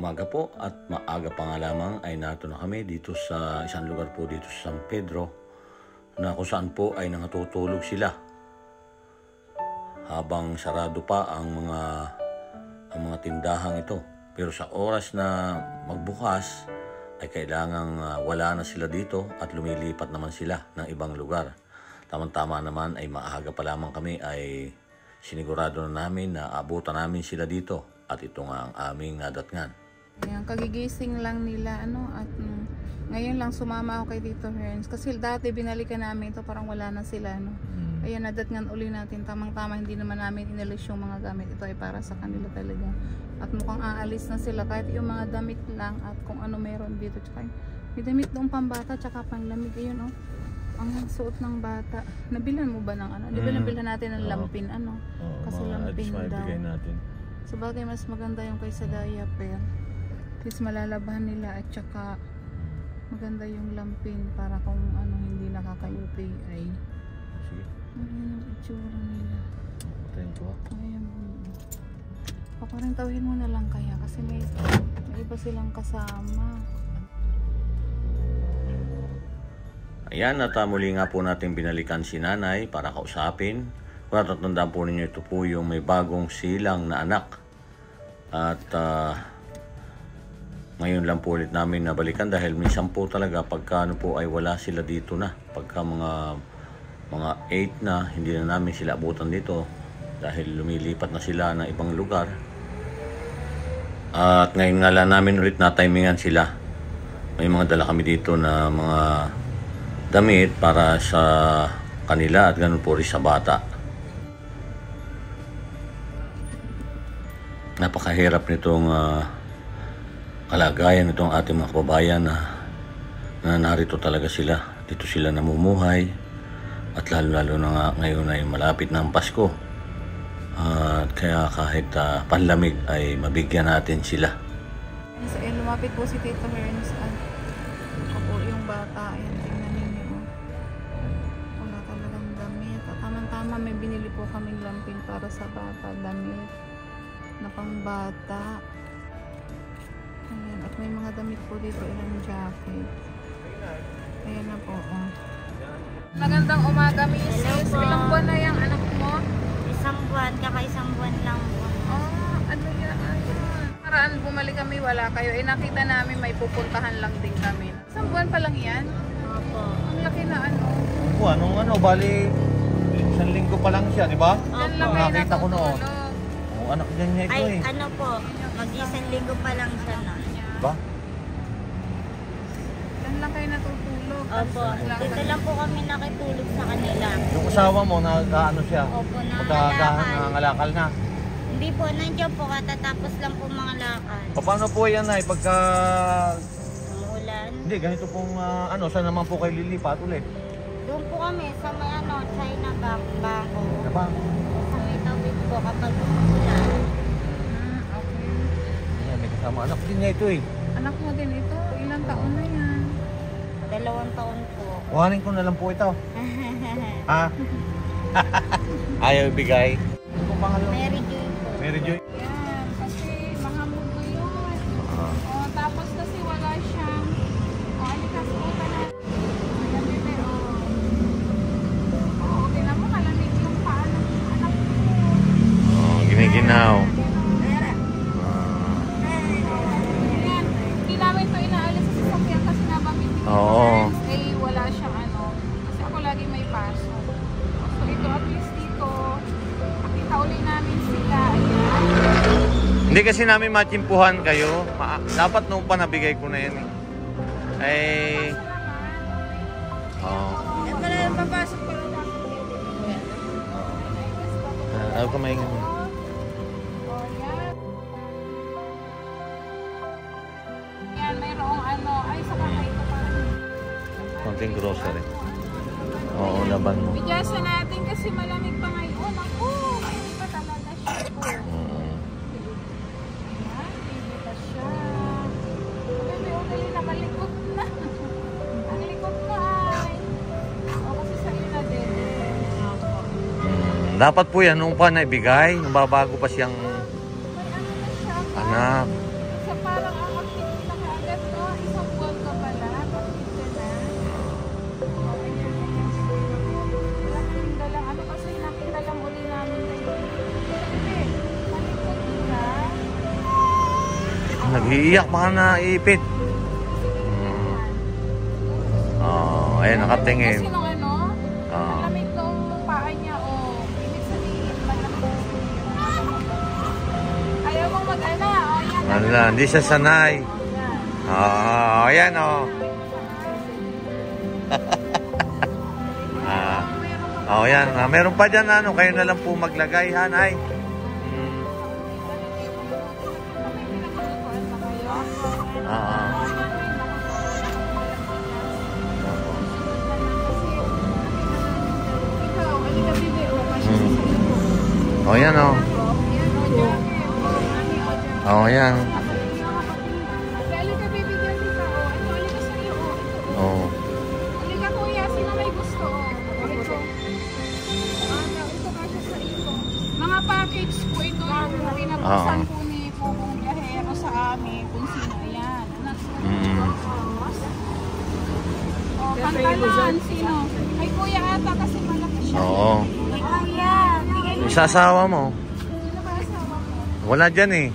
umaga po at maaga pa nga lamang ay nato na kami dito sa isang lugar po dito sa San Pedro na kung saan po ay nangatutulog sila habang sarado pa ang mga tindahang ito. Pero sa oras na magbukas ay kailangang wala na sila dito at lumilipat naman sila ng ibang lugar. Tama-tama naman ay maaga pa lamang kami ay sinigurado na namin na abutan namin sila dito. At ito nga ang aming nadatngan. Ayan, kagigising lang nila at ngayon lang sumama ako kay Tito Herns kasi dati binalikan namin ito, parang wala na sila Ayan, nadatngan uli natin, tamang-tama, hindi naman namin inalis yung mga gamit, ito ay para sa kanila talaga. At mukhang aalis na sila kahit yung mga damit lang at kung ano meron dito. Tsaka may damit doon pambata tsaka panglamig. Ayun ang suot ng bata. Nabilan mo ba ng Di ba nabilan natin ng lampin kasi lampin daw. Natin. So bagay mas maganda yung kaysa diaper. At least malalabahan nila at saka maganda yung lampin para kung hindi nakaka-UTI ay. Sige. Ayan yung itsura nila. Patayin ko. Ayan. Paparentawin mo na lang kaya kasi may iba silang kasama. Ayan, at muli nga po natin binalikan si nanay para kausapin. Kung natatandaan po ninyo, ito po yung may bagong silang na anak. At ngayon lang po ulit namin nabalikan dahil minsan po talaga pagka po ay wala sila dito na. Pagka mga 8 na, hindi na namin sila abutan dito dahil lumilipat na sila ng ibang lugar. At ngayon nga lang namin ulit na-timingan sila. May mga dala kami dito na mga damit para sa kanila at ganun po rin sa bata. Napakahirap nitong kalagayan nitong ating mga kababayan na narito talaga sila. Dito sila namumuhay at lalo na nga ngayon ay malapit na ang Pasko. Kaya kahit panlamig ay mabigyan natin sila. So, lumapit po si Tito Herns ako yung bata. Ayan, tingnan ninyo. Wala talagang damit. At tamang-tama may binili po kaming lampin para sa bata. Damit na pangbata. Ayan, at may mga damit po dito, ilang jacket. Ayan na po. Magandang umaga, Mrs. Ilang buwan na yung anak mo? Isang buwan, kaka-isang buwan lang po. Ano yan? Paraan bumalik kami, wala kayo. Nakita namin may pupuntahan lang din kami. Isang buwan pa lang yan? Opo. Ang laki na Bali, isang linggo pa lang siya, di ba? Yan lang Opo. kayo Nakita ko noon. natutulog. Anak niya ito Ay, po, mag-isang linggo pa lang siya na. Ba? Yan lang kayo natutulog. Opo, dito lang po kami nakitulog sa kanila. Yung asawa mo, nag-ano siya? Opo, Nangangalakal na. Hindi po, nandiyan po, katatapos lang po mga lakad. Paano po yan ay pagka... Umulan. Hindi, ganito pong saan naman po kayo lilipat ulit? Doon po kami sa may China Bangko. Diba? Sa may tawid po kapag umulan. Okay. Ayan, may kasama. Anak din niya ito eh. Anak mo din ito? Ilang taon na yan? 2 taon po. Kuhanin ko na lang po ito. Ha? Ayaw ibigay. Ano po pangalan? Mary Joy po. Mary Joy. Yan, kasi mahamog mo yun. Tapos kasi wala siyang alikas po ka na. Ayan, bebe, tinan mo, malamig yung paa ng anak mo. Giniginaw. Ayan, hindi namin ito inaalis sa sasakyan kasi nabanggit ni Oo. eh wala siyang kasi ako lagi may pasok. So ito at least dito, makita uli namin sila. Ayan. Hindi kasi namin matimpuhan kayo. Dapat nung pa nabigay ko na yan eh. Ay... Yan pala yung papasok ko lang. Ayaw ka maingin mo. Yan, mayroong ay saka kayo pa. Konting grocery. Oo, laban mo. Bidyasa natin kasi malamig pa ngayon. Ako, ayun pa talaga siya po. Ayan, baby pa siya. Okay, nakalikot na. Ang likot ka ay. Kasi sa'yo na din. Dapat po yan nung pa naibigay, nung babago pa siyang May na siya. anak. Sa parang nag-iiyak, baka naiipit. Oh, ayan, nakatingin. Kasi nung ano, Oh. lamig nung paa niya, oh. Ibig sabihin, malamig. Ayaw mong mag-ana, oh, yan. Wala, hindi siya sanay. Oh, ayan, oh. Oh, yan. Meron pa dyan, ano, kayo na lang po maglagay, hanay. Ikaw, halika bibi, oh, kasi sa iyo. Oh, yan, oh. Oh, yan. Halika bibi, Jessica, oh. Ito, halika sa iyo, oh. Oh. Halika kuya, sino may gusto, oh. Ito. Ito kasi sa iyo. Mga package po ito yung pinabuksan po ni Pupong Biyahero sa amin kung sino yan. Oh, pantalan, sino? Ay kuya ata kasi malaki siya. Oo. Kuya, bigay Isasawa mo. Sino ba asawa mo? Wala dyan eh.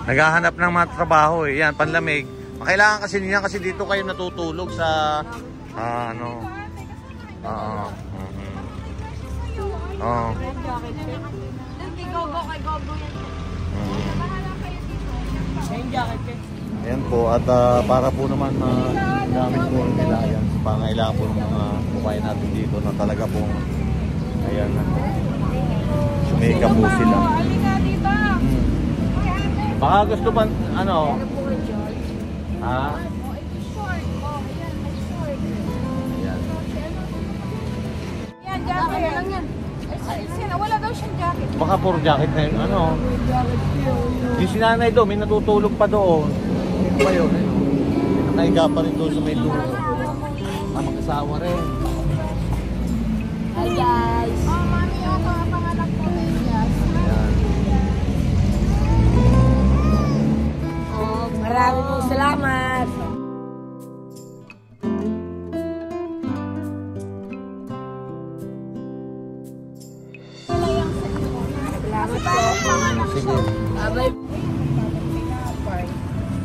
Naghahanap ng mga trabaho eh. Yan, panlamig. Kailangan kasi niya kasi dito kayo natutulog sa ano. Oo. Oo. Gogo kay Gogo yan. Ayan po at para po naman gamit po nila yan sa pangailangan po ng mga bukayan natin dito na talaga po ayan sumika po sila. Halika dito. Baka gusto ba ano? Ha? Short. Oh, ayan, may short. Ayan. Yan, jacket. Lang yan. Wala daw siyang jacket. Baka puro jacket na yun. Ano? Yung sinanay doon, may natutulog pa doon. Hindi pa yun. Nakahiga pa rin doon sa may dulo. Mag-asawa rin. Hi guys. Oh, mami, yung panganak ko na yes. Ayan. Oh, maraming salamat. Salamat po. Sige. Bye-bye.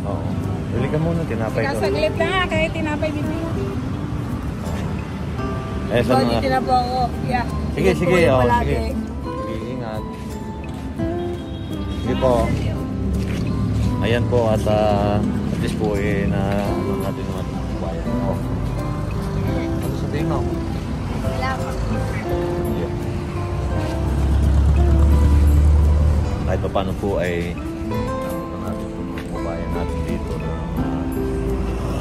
Oo. Bili ka muna, tinapay ko. Saglit na nga, kahit tinapay bibili. Eh, saan Dito na? na po ako. Yeah. Sige, Ingat po sige. kayo Oh, palagi. sige. Sige, ingat. Sige po. Ayan po at least po eh na ano natin yung ating kabayan. Oh. Ano sabihin mo? Salamat. Yeah. Kahit pa paano po ay ano natin po mga kabayan natin dito na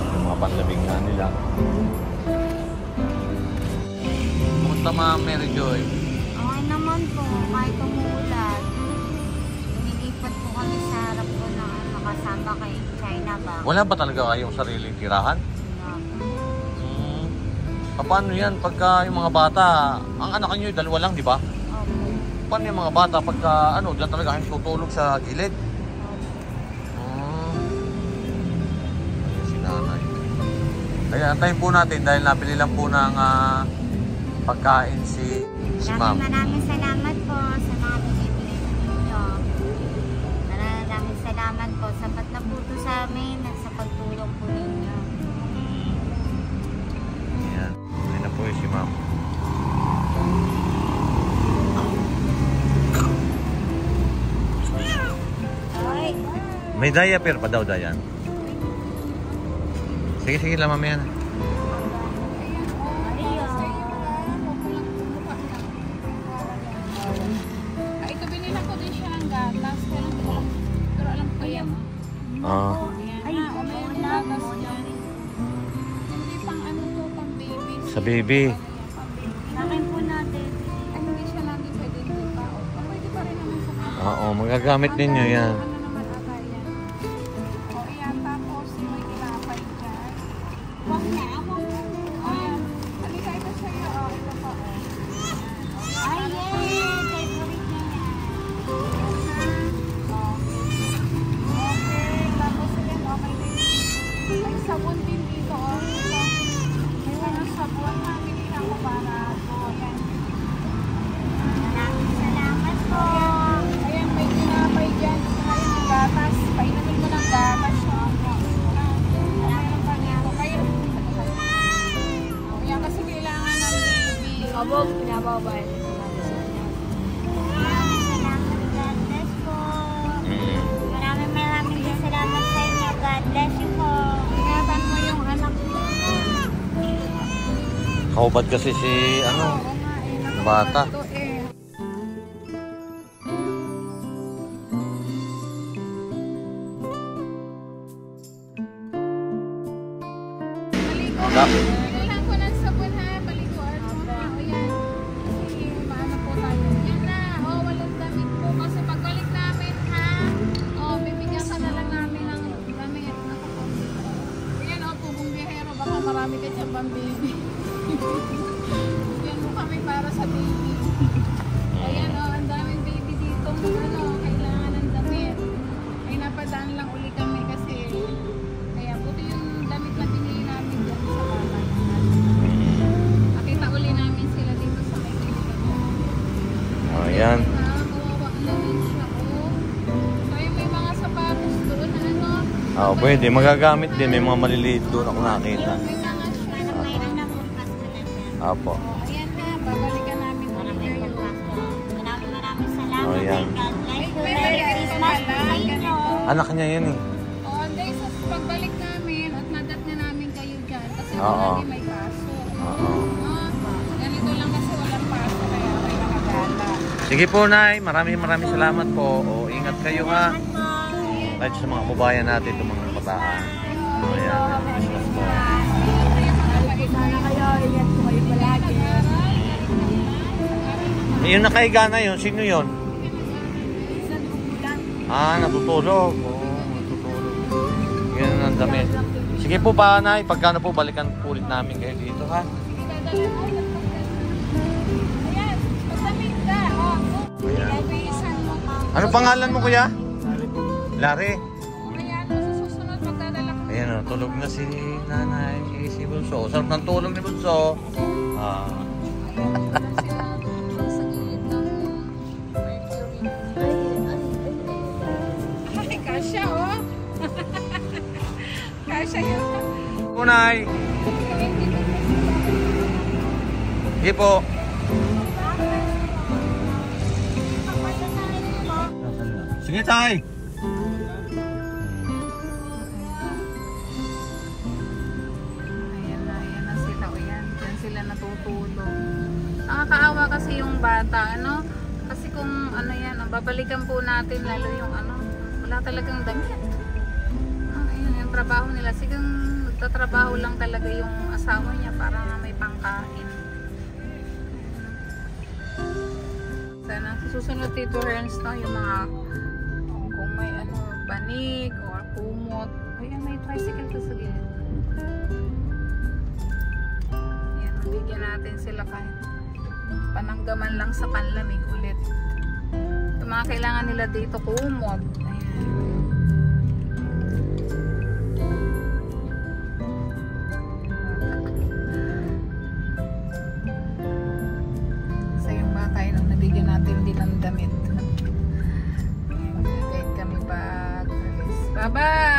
yung mga panlamig nga nila. Kumusta mga Mary Joy? Okay naman po, kahit umuulan. Nilipat po kami sa harap ko ng nakasama kay China ba? Wala ba talaga kayong sariling tirahan? Paano yan pagka yung mga bata, ang anak niyo dalawa lang, di ba? Opo. Paano yung mga bata pagka ano, dyan talaga kayong tutulog sa gilid? Ayan si nanay. Kaya antayin po natin dahil nabili lang po ng pagkain si ma'am. Maraming salamat po sa mga binibigay ninyo. Maraming salamat po. Sapat na po ito sa amin at sa pagtulong po ninyo. Ayan. Ayan na po si ma'am. Ay, May diaper pa daw, Dayan. Sige, sige lang mamaya na. Ito binila ko din siya ng gatas. Pero alam ko yan. Ah. Ay, may gatas yan. Hindi pang ano to, pang baby. Sa baby. nakin po natin. Ay, hindi siya lagi pwede dito pa. O, pwede pa rin naman sa kapatid. Oo, magagamit ninyo yan. Ano naman ata yan? O, yan. Tapos, may tinapay dyan. Huwag na, huwag na. O, yan. Halika ito sa'yo. O, ito pa. O. Ay, yay! Favorite niya yan. Okay, tapos yan, okay din. May sabon din dito. O, ito. May mga sabon na binili ako para ito. Ayan. Maraming salamat po. Ayan, may tinapay dyan. Ayan, Nakahubad kasi si ano, Oo nga eh. Nakahubad bata. to eh. Baligo. Kailangan ko ng sabon ha. Baliguan mo ha. O yan. Kasi maano po tayo. Yan na. O, walang damit po. Kasi pagbalik namin ha. O, bibigyan ka na lang namin ng damit. Ako po. Ayan o, pugong biyahero. Baka marami ka dyan pang baby. Yan mo kami para sa baby. Ayan o, ang daming baby dito. Ano, kailangan ng damit. Ay, napadaan lang uli kami kasi kaya buti yung damit na binili namin dyan sa bahay. Nakita uli namin sila dito sa may klinika. Oh, yan. Kawawa naman siya. Oh. Kaya may mga sapatos doon na ano. Oh, pwede. Magagamit din. May mga maliliit doon ako nakita. May mga siya. Mayroon na bukas na lang yan. Apo. Oh, ayan na. Babalikan namin ulit Maraming kayo. salamat. Oh, yan. God bless you. May Merry ganito Christmas pala. sa inyo. Ganito. Anak niya yan eh. Oh, hindi. Sa pagbalik namin at nadat na namin kayo dyan. Kasi Oo. lagi may kaso. Oo. Ah, ganito lang kasi walang paso kaya may nakagala. Sige po, Nay. Maraming salamat po. O, ingat kayo ha. Kahit sa mga kababayan natin, itong mga kabataan. O, yan. Christmas po. Sana kayo, ingat po kayo palagi. Yung nakahiga na yun, sino yun? Ah, natutulog. Oo, natutulog. Yan ang damit. Sige po pa, Nay. Pagkano po, balikan po ulit namin kayo dito, ha? Ayan, pagdamit ka. Ilawisan mo. Ano pangalan mo, kuya? Larry. Ayan, sa susunod magdadala ko. Ayan o, tulog na si nanay, si Bunso. Sarap ng tulog ni Bunso. Ah, Sa gilid ng Mercury. Ay, kasya oh. Kasya yun. Kunay. Sige po. Sige, tay. Ayan na sila. O yan, dyan sila natutulog. Nakakaawa kasi yung bata, ano? Kasi kung ano yan, babalikan po natin lalo yung ano, wala talagang damit. Ayun, yung trabaho nila. Sigang nagtatrabaho lang talaga yung asawa niya para may pangkain. Sana susunod Tito Herns, no, yung mga kung may ano, banig o kumot. Ayan, may tricycle ka sa gilid. Ayan, mabigyan natin sila kahit pananggaman lang sa panlamig ulit. Yung mga kailangan nila dito, kumot. Ayan. Sa yung bata yun, ang nabigyan natin din ng damit. Ayan, kahit kami pag-alis. Bye-bye!